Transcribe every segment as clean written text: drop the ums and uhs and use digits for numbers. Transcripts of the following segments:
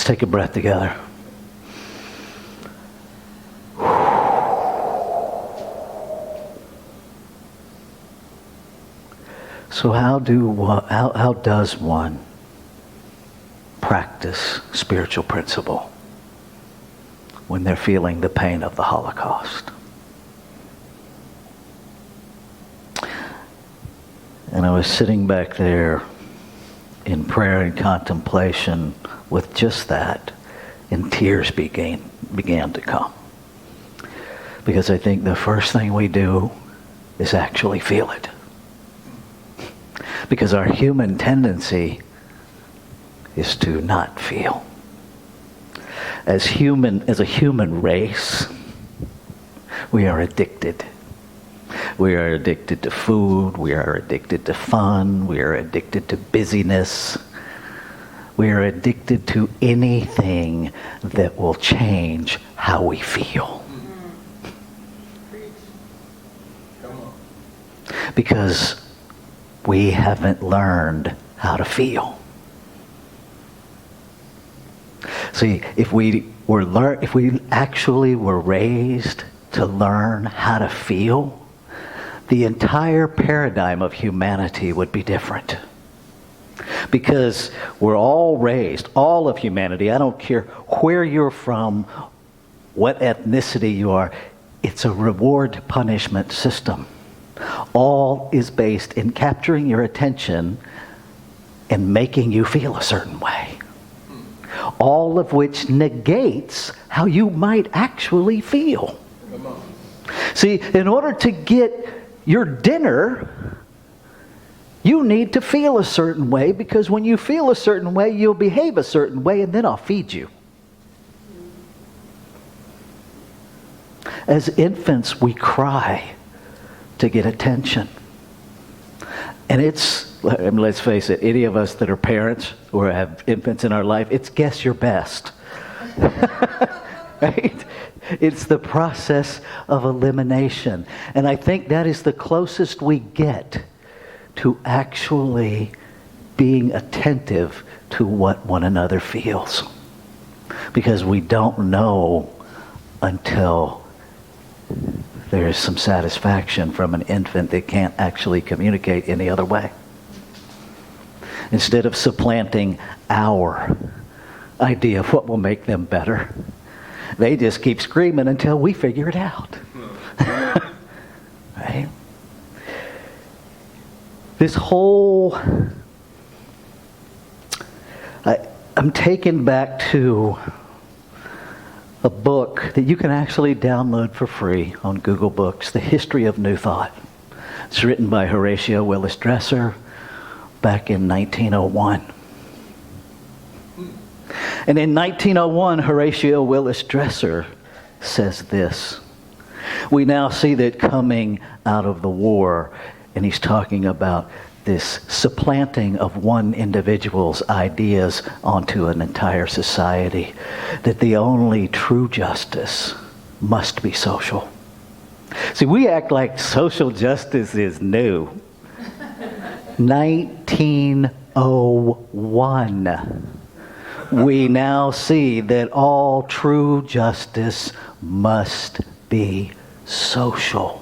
take a breath together. So how does one practice spiritual principle when they're feeling the pain of the Holocaust? And I was sitting back there in prayer and contemplation with just that, and tears began to come. Because I think the first thing we do is actually feel it. Because our human tendency is to not feel. As a human race, we are addicted. We are addicted to food. We are addicted to fun. We are addicted to busyness. We are addicted to anything that will change how we feel. Because we haven't learned how to feel. See, if we actually were raised to learn how to feel, the entire paradigm of humanity would be different. Because we're all raised, all of humanity, I don't care where you're from, what ethnicity you are, it's a reward-punishment system. All is based in capturing your attention and making you feel a certain way. All of which negates how you might actually feel. See, in order to get your dinner, you need to feel a certain way, because when you feel a certain way, you'll behave a certain way, and then I'll feed you. As infants, we cry to get attention. And let's face it, any of us that are parents or have infants in our life, it's guess your best. Right? It's the process of elimination. And I think that is the closest we get to actually being attentive to what one another feels. Because we don't know until there is some satisfaction from an infant that can't actually communicate any other way. Instead of supplanting our idea of what will make them better, they just keep screaming until we figure it out. Right? This whole... I'm taken back to a book that you can actually download for free on Google Books, The History of New Thought. It's written by Horatio Willis Dresser back in 1901. And in 1901, Horatio Willis Dresser says this: we now see that coming out of the war, and he's talking about this supplanting of one individual's ideas onto an entire society, that the only true justice must be social. See, we act like social justice is new. 1901. We now see that all true justice must be social.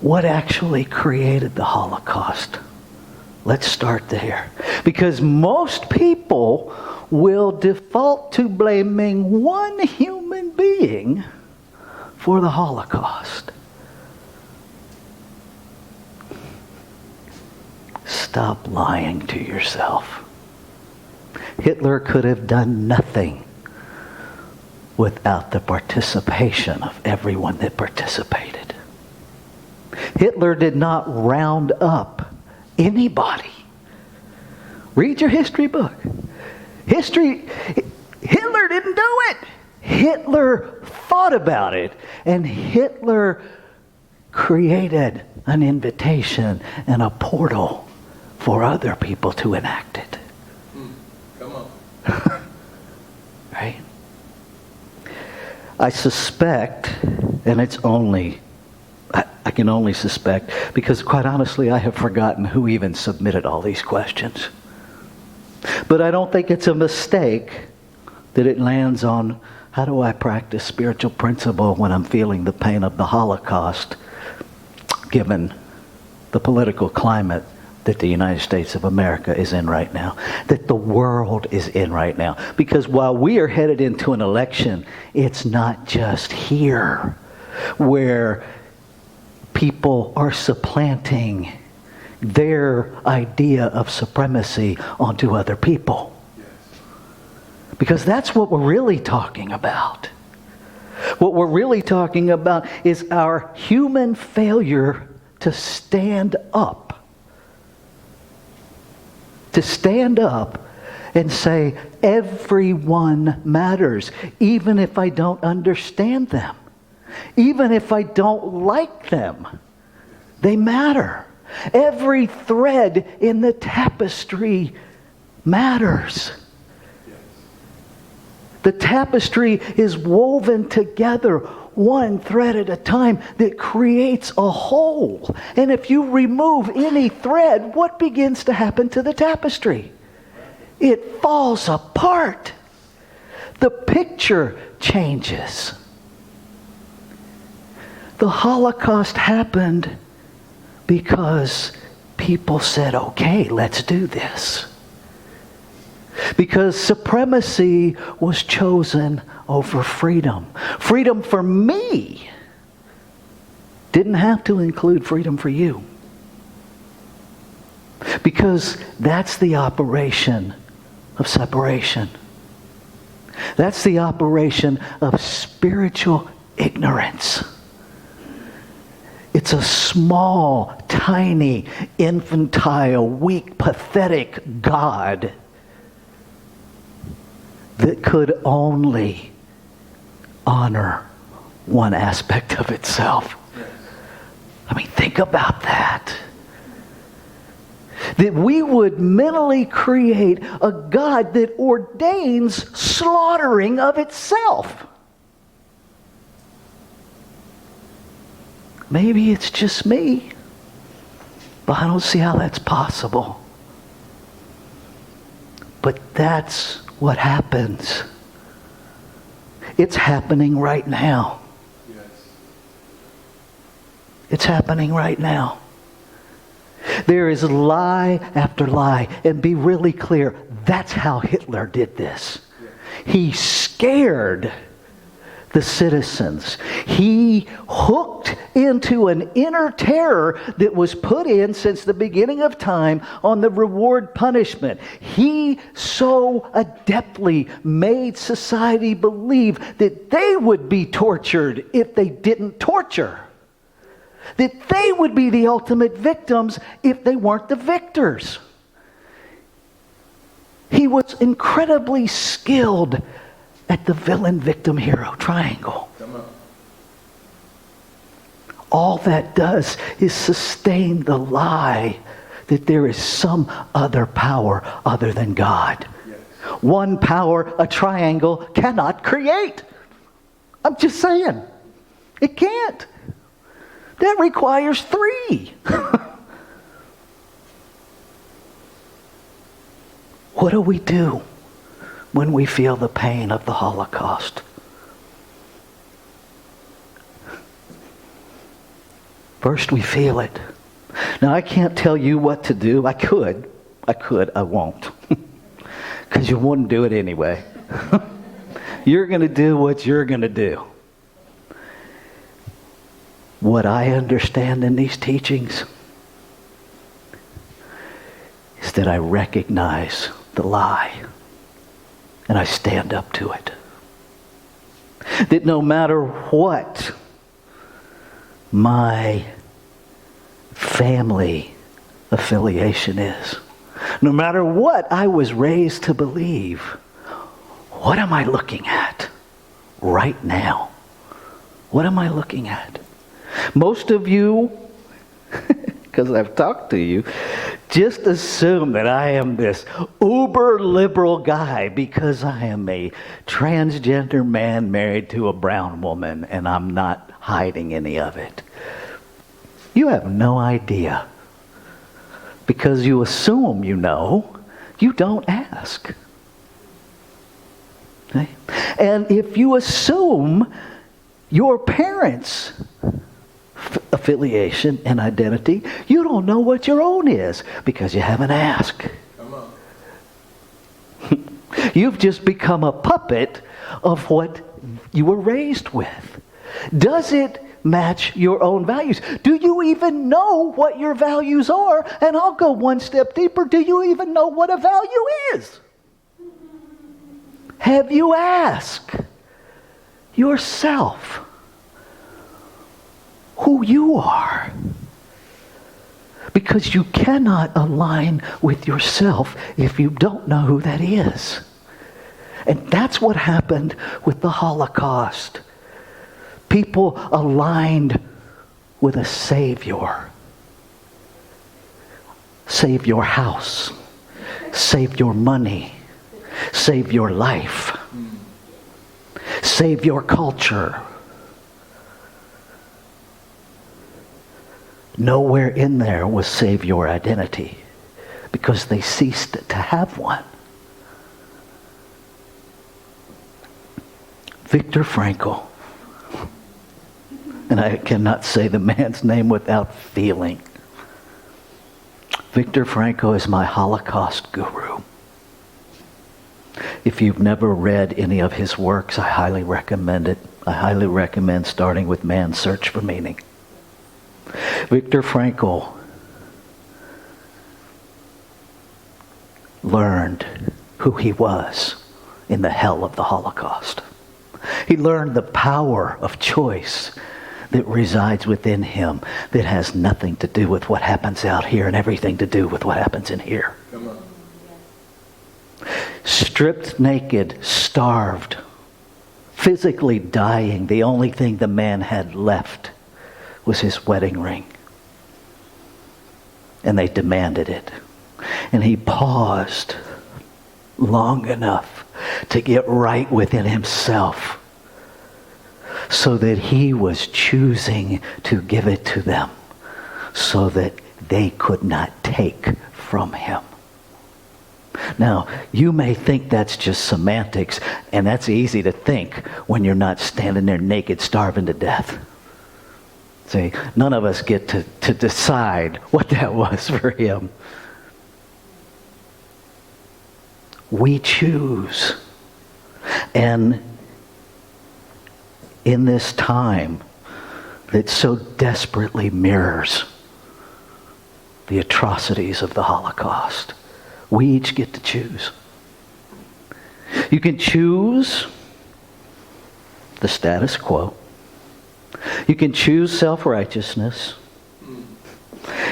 What actually created the Holocaust? Let's start there. Because most people will default to blaming one human being for the Holocaust. Stop lying to yourself. Hitler could have done nothing without the participation of everyone that participated. Hitler did not round up anybody. Read your history book. Hitler didn't do it. Hitler thought about it, and Hitler created an invitation and a portal for other people to enact it. Come on. Right? I suspect, and it's only, I can only suspect, because quite honestly, I have forgotten who even submitted all these questions. But I don't think it's a mistake that it lands on, how do I practice spiritual principle when I'm feeling the pain of the Holocaust, given the political climate that the United States of America is in right now, that the world is in right now. Because while we are headed into an election, it's not just here where people are supplanting their idea of supremacy onto other people. Because that's what we're really talking about. What we're really talking about is our human failure to stand up. To stand up and say, everyone matters, even if I don't understand them. Even if I don't like them, they matter. Every thread in the tapestry matters. The tapestry is woven together, one thread at a time, that creates a whole. And if you remove any thread, what begins to happen to the tapestry? It falls apart. The picture changes. The Holocaust happened because people said, okay, let's do this. Because supremacy was chosen over freedom. Freedom for me didn't have to include freedom for you. Because that's the operation of separation. That's the operation of spiritual ignorance. It's a small, tiny, infantile, weak, pathetic God that could only honor one aspect of itself. I mean, think about that. That we would mentally create a God that ordains slaughtering of itself. Maybe it's just me, but I don't see how that's possible. But that's what happens. It's happening right now. Yes. It's happening right now. There is lie after lie. And be really clear, that's how Hitler did this. He scared the citizens. He hooked into an inner terror that was put in since the beginning of time on the reward punishment. He so adeptly made society believe that they would be tortured if they didn't torture. That they would be the ultimate victims if they weren't the victors. He was incredibly skilled at the villain-victim-hero triangle. Come on. All that does is sustain the lie that there is some other power other than God. Yes. One power a triangle cannot create. I'm just saying. It can't. That requires three. What do we do when we feel the pain of the Holocaust? First, we feel it. Now, I can't tell you what to do. I could, I won't. Because you wouldn't do it anyway. You're going to do what you're going to do. What I understand in these teachings is that I recognize the lie and I stand up to it. That no matter what my family affiliation is, no matter what I was raised to believe, what am I looking at right now? What am I looking at? Most of you, because I've talked to you, just assume that I am this uber liberal guy because I am a transgender man married to a brown woman and I'm not hiding any of it. You have no idea. Because you assume you know. you don't ask. Okay? And if you assume your parents' affiliation and identity, you don't know what your own is because you haven't asked. Come on. You've just become a puppet of what you were raised with. Does it match your own values? Do you even know what your values are? And I'll go one step deeper. Do you even know what a value is? Have you asked yourself who you are? Because you cannot align with yourself if you don't know who that is. And that's what happened with the Holocaust. People aligned with a Savior. Save your house. Save your money. Save your life. Save your culture. Nowhere in there was save your identity, because they ceased to have one. Viktor Frankl, and I cannot say the man's name without feeling. Viktor Frankl is my Holocaust guru. If you've never read any of his works, I highly recommend it. I highly recommend starting with Man's Search for Meaning. Viktor Frankl learned who he was in the hell of the Holocaust. He learned the power of choice that resides within him, that has nothing to do with what happens out here and everything to do with what happens in here. Come on. Stripped naked, starved, physically dying, the only thing the man had left was his wedding ring. And they demanded it. And he paused long enough to get right within himself so that he was choosing to give it to them so that they could not take from him. Now, you may think that's just semantics, and that's easy to think when you're not standing there naked, starving to death. See, none of us get to decide what that was for him. We choose. And in this time that so desperately mirrors the atrocities of the Holocaust, we each get to choose. You can choose the status quo. You can choose self-righteousness.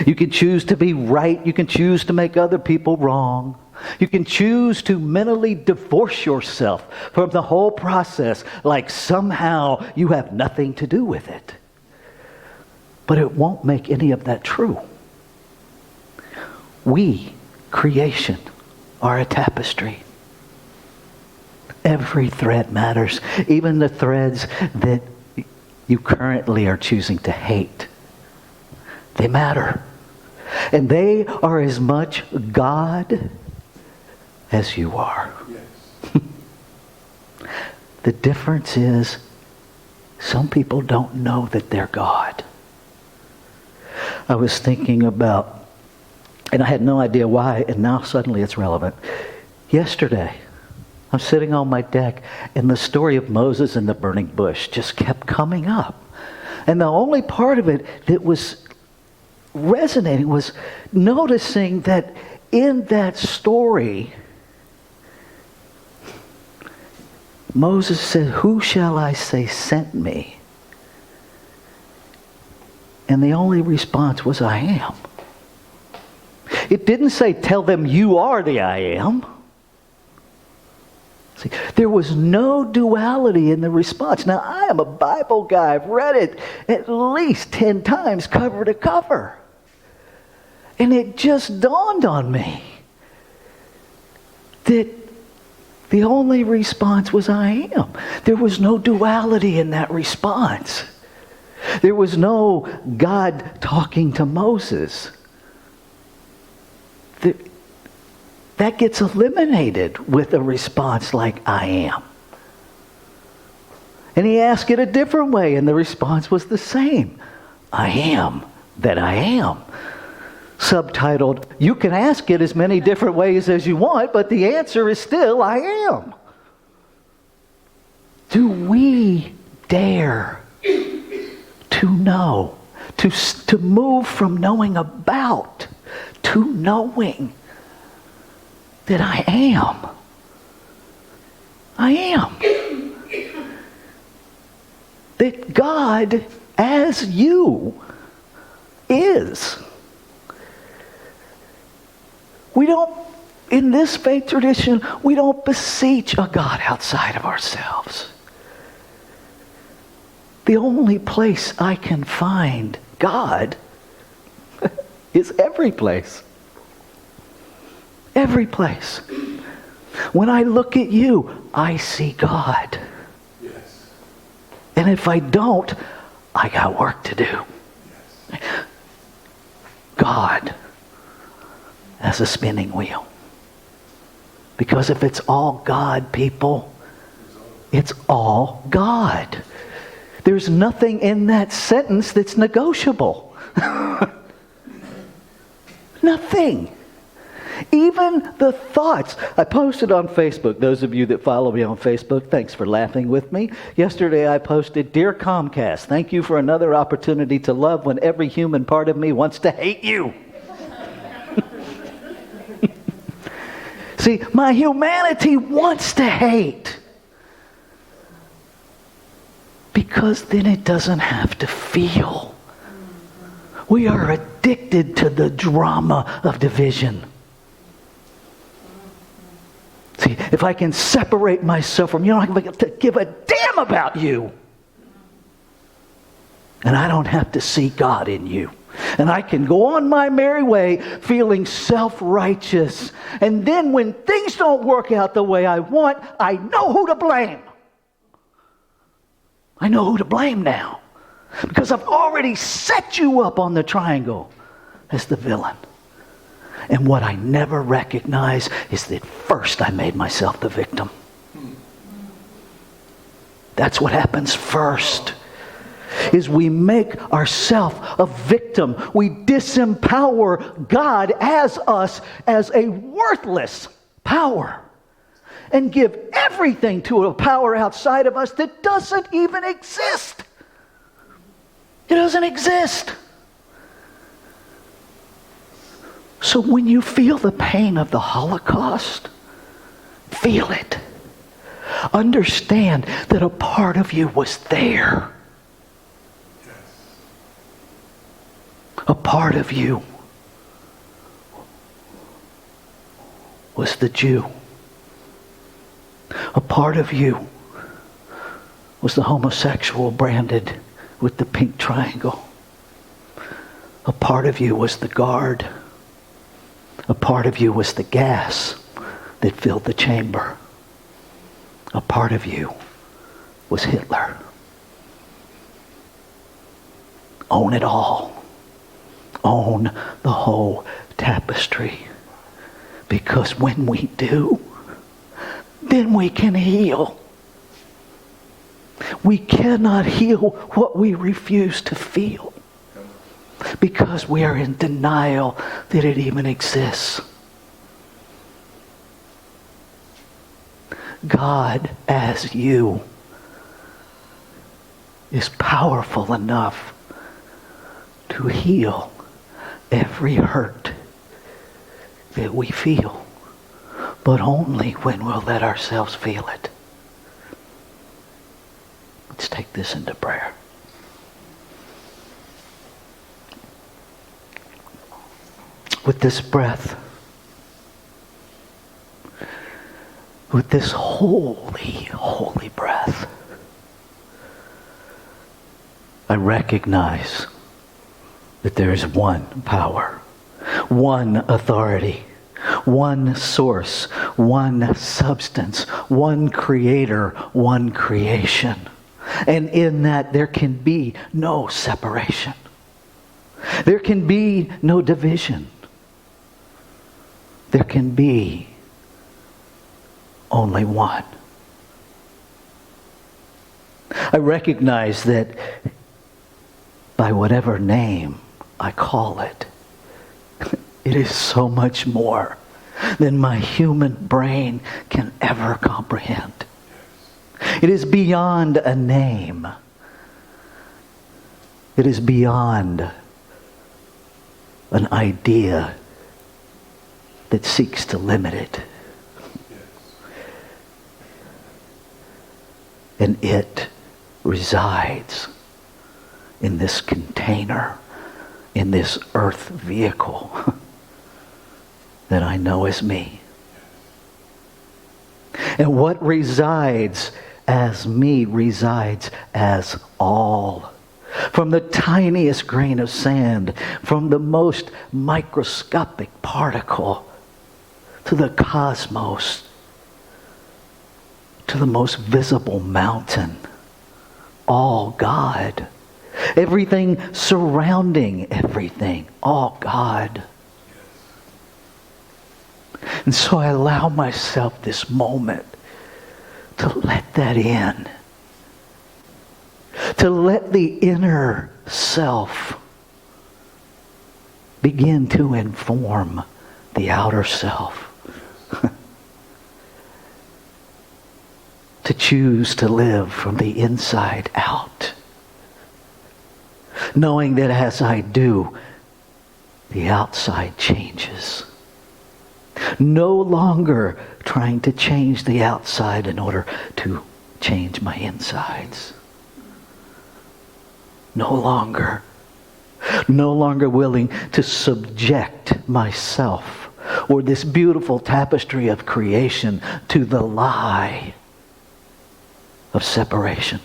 You can choose to be right. You can choose to make other people wrong. You can choose to mentally divorce yourself from the whole process, like somehow you have nothing to do with it. But it won't make any of that true. We, creation, are a tapestry. Every thread matters, even the threads that you currently are choosing to hate. They matter. And they are as much God as you are. Yes. The difference is some people don't know that they're God. I was thinking about, and I had no idea why, and now suddenly it's relevant. Yesterday, I'm sitting on my deck, and the story of Moses and the burning bush just kept coming up. And the only part of it that was resonating was noticing that in that story, Moses said, "Who shall I say sent me?" And the only response was, "I am." It didn't say, "Tell them you are the I am." See, there was no duality in the response. Now, I am a Bible guy. I've read it at least 10 times, cover to cover. And it just dawned on me that the only response was, "I am." There was no duality in that response. There was no God talking to Moses. That that gets eliminated with a response like, I am. And he asked it a different way, and the response was the same. I am that I am. Subtitled, you can ask it as many different ways as you want, but the answer is still, I am. Do we dare to know, to move from knowing about to knowing that I am? I am. That God, as you, is. We don't, in this faith tradition, we don't beseech a God outside of ourselves. The only place I can find God is every place. Every place. When I look at you, I see God. Yes. And if I don't, I got work to do. Yes. God as a spinning wheel. Because if it's all God, people, it's all God. There's nothing in that sentence that's negotiable. Nothing. Even the thoughts. I posted on Facebook. Those of you that follow me on Facebook, thanks for laughing with me. Yesterday I posted, Dear Comcast, thank you for another opportunity to love when every human part of me wants to hate you. See, my humanity wants to hate. Because then it doesn't have to feel. We are addicted to the drama of division. See, if I can separate myself from you, I don't have to give a damn about you. And I don't have to see God in you. And I can go on my merry way feeling self-righteous. And then when things don't work out the way I want, I know who to blame. I know who to blame now. Because I've already set you up on the triangle as the villain. And what I never recognize is that first I made myself the victim. That's what happens first. Is we make ourselves a victim. We disempower God as us as a worthless power. And give everything to a power outside of us that doesn't even exist. It doesn't exist. So when you feel the pain of the Holocaust, feel it. Understand that a part of you was there. A part of you was the Jew. A part of you was the homosexual branded with the pink triangle. A part of you was the guard. A part of you was the gas that filled the chamber. A part of you was Hitler. Own it all. Own the whole tapestry. Because when we do, then we can heal. We cannot heal what we refuse to feel. Because we are in denial that it even exists. God as you is powerful enough to heal every hurt that we feel, but only when we'll let ourselves feel it. Let's take this into prayer. With this breath, with this holy, holy breath, I recognize that there is one power, one authority, one source, one substance, one creator, one creation. And in that there can be no separation. There can be no division. There can be only one. I recognize that by whatever name I call it, it is so much more than my human brain can ever comprehend. It is beyond a name. It is beyond an idea that seeks to limit it. And it resides in this container, in this earth vehicle that I know as me. And what resides as me resides as all. From the tiniest grain of sand, from the most microscopic particle, to the cosmos, to the most visible mountain, all God. Everything surrounding everything, all God. And so I allow myself this moment to let that in. To let the inner self begin to inform the outer self. To choose to live from the inside out. Knowing that as I do, the outside changes. No longer trying to change the outside in order to change my insides. No longer willing to subject myself or this beautiful tapestry of creation to the lie of separation.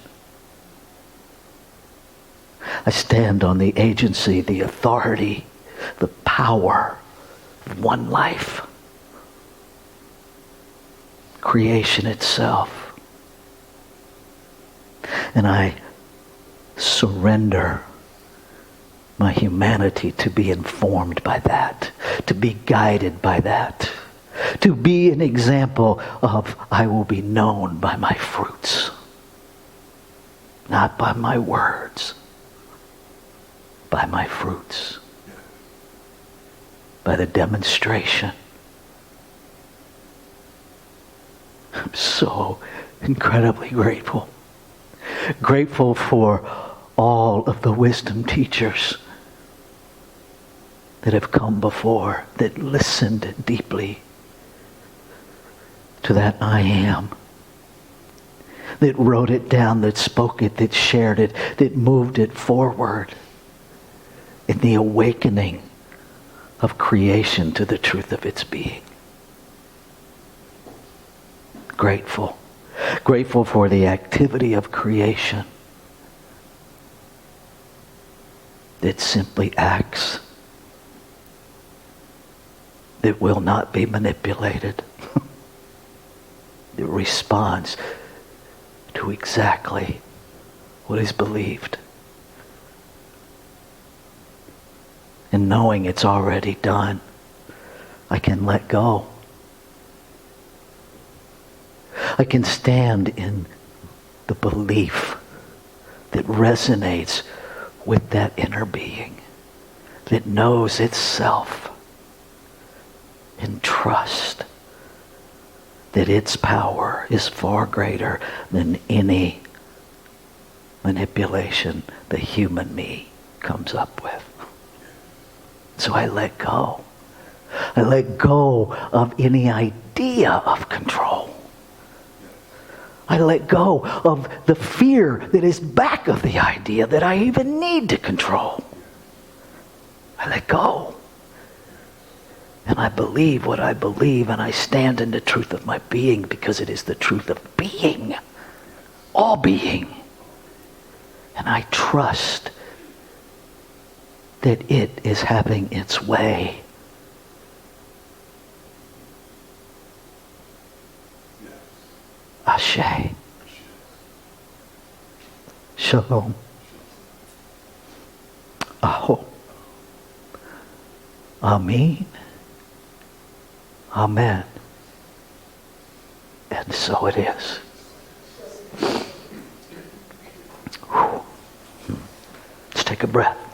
I stand on the agency, the authority, the power of one life. Creation itself. And I surrender my humanity to be informed by that, to be guided by that, to be an example of I will be known by my fruits, not by my words, by my fruits, by the demonstration. I'm so incredibly grateful. Grateful for all of the wisdom teachers that have come before, that listened deeply to that I am, that wrote it down, that spoke it, that shared it, that moved it forward in the awakening of creation to the truth of its being. Grateful. Grateful for the activity of creation that simply acts, that will not be manipulated. It responds to exactly what is believed. And knowing it's already done, I can let go. I can stand in the belief that resonates with that inner being, that knows itself, and trust that its power is far greater than any manipulation the human me comes up with. So I let go. I let go of any idea of control. I let go of the fear that is back of the idea that I even need to control. I let go. And I believe what I believe, and I stand in the truth of my being because it is the truth of being. All being. And I trust that it is having its way. Ashe. Shalom. Aho. Amen. Amen. And so it is. Whew. Let's take a breath.